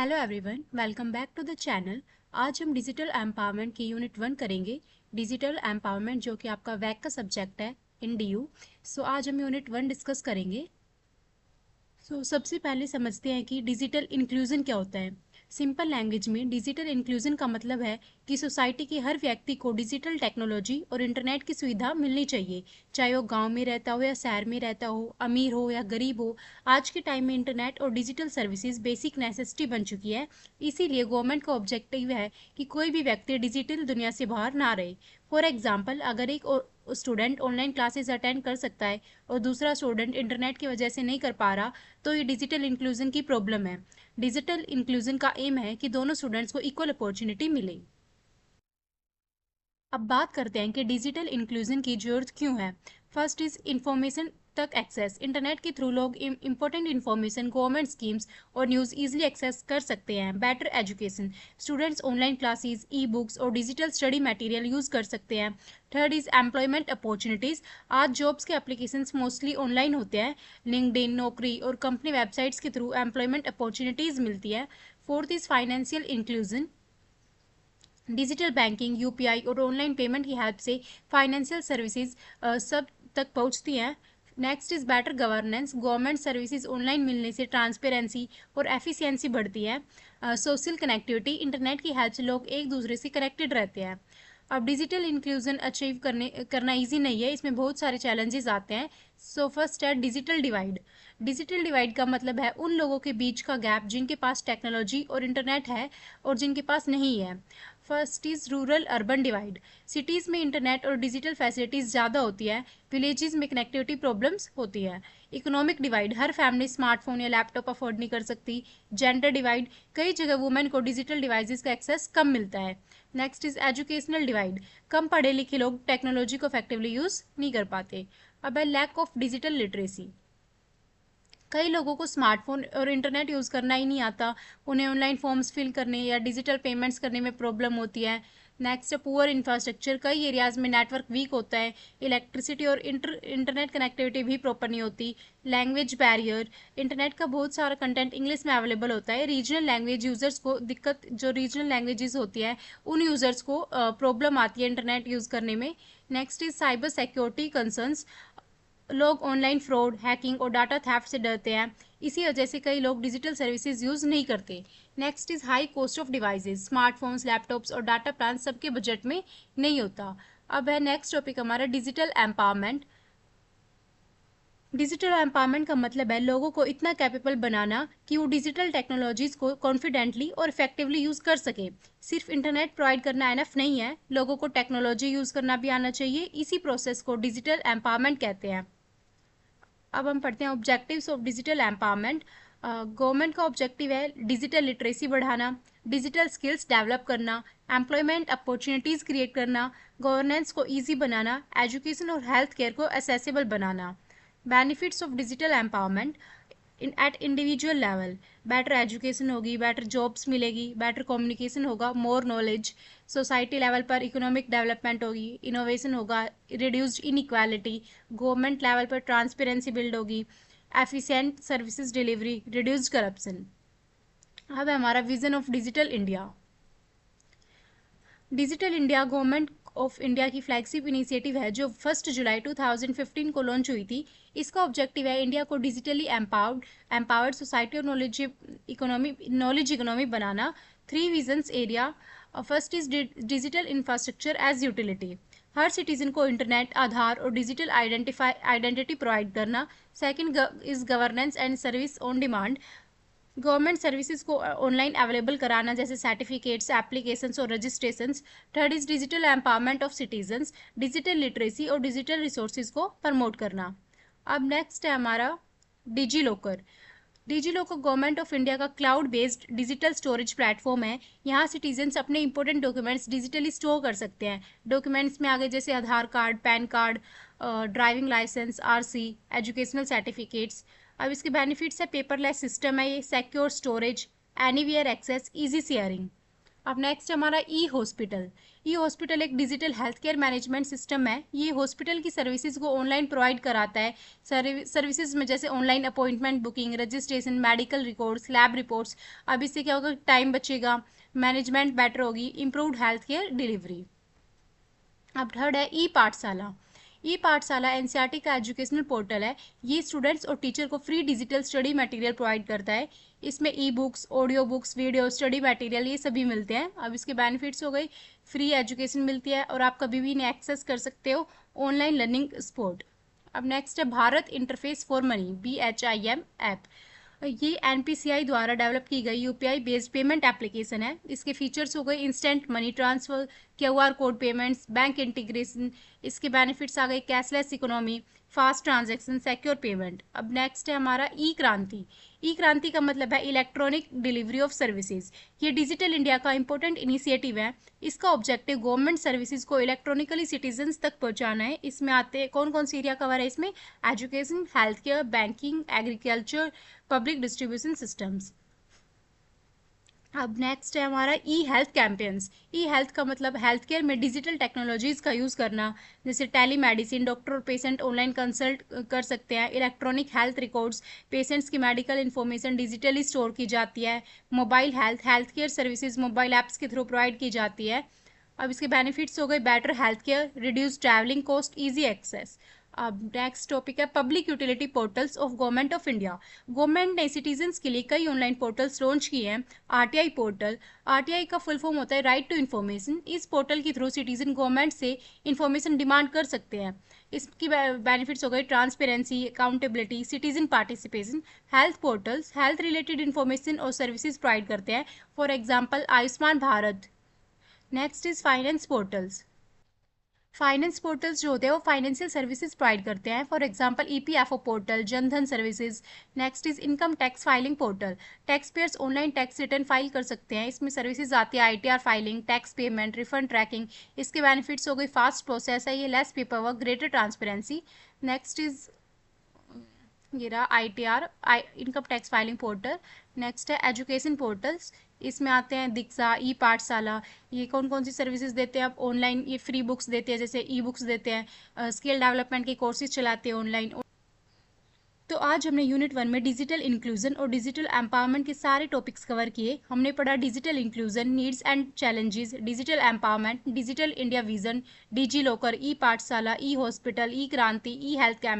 Hello everyone, welcome back to the channel. आज हम digital empowerment की यूनिट 1 करेंगे। डिजिटल एम्पावरमेंट जो कि आपका वैक का सब्जेक्ट है इन डीयू। आज हम यूनिट 1 डिस्कस करेंगे। सबसे पहले समझते हैं कि डिजिटल इंक्लूजन क्या होता है। सिंपल लैंग्वेज में डिजिटल इंक्लूजन का मतलब है कि सोसाइटी के हर व्यक्ति को डिजिटल टेक्नोलॉजी और इंटरनेट की सुविधा मिलनी चाहिए, चाहे वो गांव में रहता हो या शहर में रहता हो, अमीर हो या गरीब हो। आज के टाइम में इंटरनेट और डिजिटल सर्विसेज बेसिक नेसेसिटी बन चुकी है। इसीलिए गवर्नमेंट का ऑब्जेक्टिव है कि कोई भी व्यक्ति डिजिटल दुनिया से बाहर ना रहे। फॉर एग्जाम्पल, अगर एक स्टूडेंट ऑनलाइन क्लासेस अटेंड कर सकता है और दूसरा स्टूडेंट इंटरनेट की वजह से नहीं कर पा रहा, तो ये डिजिटल इंक्लूजन की प्रॉब्लम है। डिजिटल इंक्लूजन का एम है कि दोनों स्टूडेंट्स को इक्वल अपॉर्चुनिटी मिले। अब बात करते हैं कि डिजिटल इंक्लूजन की जरूरत क्यों है। फर्स्ट इज इंफॉर्मेशन तक एक्सेस। इंटरनेट के थ्रू लोग इंपॉर्टेंट इंफॉर्मेशन, गवर्नमेंट स्कीम्स और न्यूज़ इजीली एक्सेस कर सकते हैं। Better education. Students online classes, e books और डिजिटल स्टडी मटेरियल यूज़ कर सकते हैं। Third is employment opportunities. आज जॉब्स के एप्लीकेशंस मोस्टली ऑनलाइन होते हैं। लिंक्डइन, नौकरी और कंपनी वेबसाइट्स के थ्रू एम्प्लॉयमेंट अपॉर्चुनिटीज़ मिलती है। Fourth is financial inclusion. Digital banking, UPI और ऑनलाइन पेमेंट की हेल्प से फाइनेंशियल सर्विसेज सब तक पहुंचती हैं। Next is better governance. Government services online मिलने से ट्रांसपेरेंसी और एफिशिएंसी बढ़ती है। Social connectivity. इंटरनेट की हेल्प से लोग एक दूसरे से कनेक्टेड रहते हैं। अब डिजिटल इंक्लूजन अचीव करना इजी नहीं है, इसमें बहुत सारे चैलेंजेस आते हैं। फर्स्ट है डिजिटल डिवाइड। डिजिटल डिवाइड का मतलब है उन लोगों के बीच का गैप जिनके पास टेक्नोलॉजी और इंटरनेट है और जिनके पास नहीं है। First is rural urban divide. Cities में इंटरनेट और डिजिटल फैसिलिटीज़ ज़्यादा होती है, विलेजेस में कनेक्टिविटी प्रॉब्लम्स होती है। Economic divide. हर फैमिली स्मार्टफोन या लैपटॉप अफोर्ड नहीं कर सकती। Gender divide. कई जगह वुमेन को डिजिटल डिवाइसेस का एक्सेस कम मिलता है। Next is educational divide. कम पढ़े लिखे लोग टेक्नोलॉजी को इफेक्टिवली यूज़ नहीं कर पाते। अब है लैक ऑफ डिजिटल लिटरेसी। कई लोगों को स्मार्टफोन और इंटरनेट यूज़ करना ही नहीं आता। उन्हें ऑनलाइन फॉर्म्स फिल करने या डिजिटल पेमेंट्स करने में प्रॉब्लम होती है। नेक्स्ट है पुअर इंफ्रास्ट्रक्चर। कई एरियाज़ में नेटवर्क वीक होता है, इलेक्ट्रिसिटी और इंटरनेट कनेक्टिविटी भी प्रॉपर नहीं होती। Language barrier. इंटरनेट का बहुत सारा कंटेंट इंग्लिश में अवेलेबल होता है। रीजनल लैंग्वेज यूज़र्स को दिक्कत, जो रीजनल लैंग्वेजेस होती है उन यूज़र्स को प्रॉब्लम आती है इंटरनेट यूज़ करने में। Next is cyber security concerns. लोग ऑनलाइन फ्रॉड, हैकिंग और डाटा थेफ्ट से डरते हैं। इसी वजह से कई लोग डिजिटल सर्विसेज यूज़ नहीं करते। Next is high cost of devices. Smartphones, laptops और डाटा प्लान सबके बजट में नहीं होता। अब है नेक्स्ट टॉपिक हमारा डिजिटल एम्पावरमेंट। डिजिटल एम्पावरमेंट का मतलब है लोगों को इतना कैपेबल बनाना कि वो डिजिटल टेक्नोलॉजीज को कॉन्फिडेंटली और इफेक्टिवली यूज़ कर सके। सिर्फ इंटरनेट प्रोवाइड करना एनफ नहीं है, लोगों को टेक्नोलॉजी यूज़ करना भी आना चाहिए। इसी प्रोसेस को डिजिटल एम्पावरमेंट कहते हैं। अब हम पढ़ते हैं objectives of digital empowerment. Government का ऑब्जेक्टिव है डिजिटल लिटरेसी बढ़ाना, डिजिटल स्किल्स डेवलप करना, एम्प्लॉयमेंट अपॉर्चुनिटीज़ क्रिएट करना, गवर्नेंस को ईजी बनाना, एजुकेशन और हेल्थ केयर को accessible banana. Benefits of digital empowerment eight individual level. Better education होगी, बेटर जॉब्स मिलेगी, बेटर कम्युनिकेशन होगा, मोर नॉलेज। सोसाइटी लेवल पर इकोनॉमिक डेवलपमेंट होगी, इनोवेशन होगा, रिड्यूस्ड इनइक्वालिटी। गवर्नमेंट लेवल पर ट्रांसपेरेंसी बिल्ड होगी, efficient services delivery, reduced corruption. अब है हमारा vision of digital India. Digital India government of India की फ्लैगशिप इनिशिएटिव है जो 1 जुलाई 2015 को लॉन्च हुई थी। इसका ऑब्जेक्टिव है इंडिया को डिजिटली एम्पावर्ड सोसाइटी और नॉलेज इकोनॉमी बनाना। Three visions area. First is digital infrastructure as utility. हर सिटीजन को इंटरनेट, आधार और डिजिटल आइडेंटिटी प्रोवाइड करना। Second is governance and service on demand. Government services को ऑनलाइन अवेलेबल कराना, जैसे सर्टिफिकेट्स, एप्लीकेशंस और registrations. Third is digital empowerment of citizens. Digital literacy और digital resources को प्रमोट करना। अब नेक्स्ट है हमारा DigiLocker. Digi locker government of India का cloud based digital storage platform है। यहाँ सिटीजन्स अपने इंपॉर्टेंट डॉक्यूमेंट्स डिजिटली स्टोर कर सकते हैं। डॉक्यूमेंट्स में आगे जैसे Aadhaar card, pan card, driving licence, RC, educational certificates. अब इसके बेनिफिट्स है पेपरलेस सिस्टम है ये, secure storage, anywhere access, easy sharing. अब नेक्स्ट हमारा ई हॉस्पिटल। ई हॉस्पिटल एक digital health care management system है। ये हॉस्पिटल की सर्विसेज को ऑनलाइन प्रोवाइड कराता है। सर्विसेज में जैसे online appointment booking, registration, medical records, lab reports. अब इससे क्या होगा, टाइम बचेगा, मैनेजमेंट बेटर होगी, इम्प्रूव्ड हेल्थ केयर डिलीवरी। अब थर्ड है ई पाठशाला। ई पाठशाला एनसीईआरटी का एजुकेशनल पोर्टल है। ये स्टूडेंट्स और टीचर को free digital study material provide करता है। इसमें e books, audio books, video, study material ये सभी मिलते हैं। अब इसके बेनिफिट्स हो गई, फ्री एजुकेशन मिलती है और आप कभी भी इन्हें एक्सेस कर सकते हो, ऑनलाइन लर्निंग सपोर्ट। अब नेक्स्ट है Bharat interface for money, BHIM app. ये एनपीसीआई द्वारा डेवलप की गई यूपीआई बेस्ड पेमेंट एप्लीकेशन है। इसके फीचर्स हो गए instant money transfer, QR code payments, bank integration. इसके बेनिफिट्स आ गए cashless economy, fast transaction, secure payment. अब नेक्स्ट है हमारा ई क्रांति। ई क्रांति का मतलब है इलेक्ट्रॉनिक डिलीवरी ऑफ सर्विसेज। ये डिजिटल इंडिया का इंपॉर्टेंट इनिशिएटिव है। इसका ऑब्जेक्टिव गवर्नमेंट सर्विसेज को इलेक्ट्रॉनिकली सिटीजन्स तक पहुंचाना है। इसमें आते हैं कौन कौन सी एरिया कवर है इसमें, education, health care, banking, agriculture, public distribution systems. अब नेक्स्ट है हमारा ई हेल्थ कैंपेन्स। ई हेल्थ का मतलब हेल्थ केयर में डिजिटल टेक्नोलॉजीज का यूज़ करना, जैसे टेली मेडिसिन, डॉक्टर और पेशेंट ऑनलाइन कंसल्ट कर सकते हैं। इलेक्ट्रॉनिक हेल्थ रिकॉर्ड्स, पेशेंट्स की मेडिकल इन्फॉर्मेशन डिजिटली स्टोर की जाती है। Mobile health care services mobile apps के थ्रू प्रोवाइड की जाती है। अब इसके बेनिफिट्स हो गए better health care, reduce travelling cost, easy access. अब नेक्स्ट टॉपिक है public utility portals of government of India. Government ने सिटीजन्स के लिए कई ऑनलाइन पोर्टल्स लॉन्च किए हैं। आरटीआई पोर्टल, आरटीआई का फुल फॉर्म होता है राइट टू इन्फॉर्मेशन। इस पोर्टल के थ्रू सिटीजन गवर्नमेंट से इन्फॉर्मेशन डिमांड कर सकते हैं। इसकी बेनिफिट्स हो गए transparency, accountability, citizen participation. Health portals health related information और सर्विसेज प्रोवाइड करते हैं, for example Ayushman Bharat. Next is finance portals. Finance portals जो होते हैं वो फाइनेंशियल सर्विसेज प्रोवाइड करते हैं, for example EPFO portal, Jan Dhan services. Next is income tax filing portal. Tax payers online tax return file कर सकते हैं। इसमें सर्विसेज आती है ITR filing, tax payment, refund tracking. इसके बेनिफिट्स हो गई फास्ट प्रोसेस है ये, less paper work, greater transparency. Next is ये रहा ITR, income tax filing portal. Next है एजुकेशन पोर्टल्स। इसमें आते हैं दीक्षा, ई पाठशाला। ये कौन कौन सी सर्विसेज देते हैं, आप ऑनलाइन ये फ्री बुक्स देते हैं, जैसे ई बुक्स देते हैं, स्किल डेवलपमेंट के कोर्सेज चलाते हैं ऑनलाइन। तो आज हमने यूनिट 1 में डिजिटल इंक्लूजन और डिजिटल एम्पावरमेंट के सारे टॉपिक्स कवर किए। हमने पढ़ा digital inclusion, needs and challenges, digital empowerment, digital India vision, digi locker, e Pathshala, e hospital, ई क्रांति, ई हेल्थ कैंप।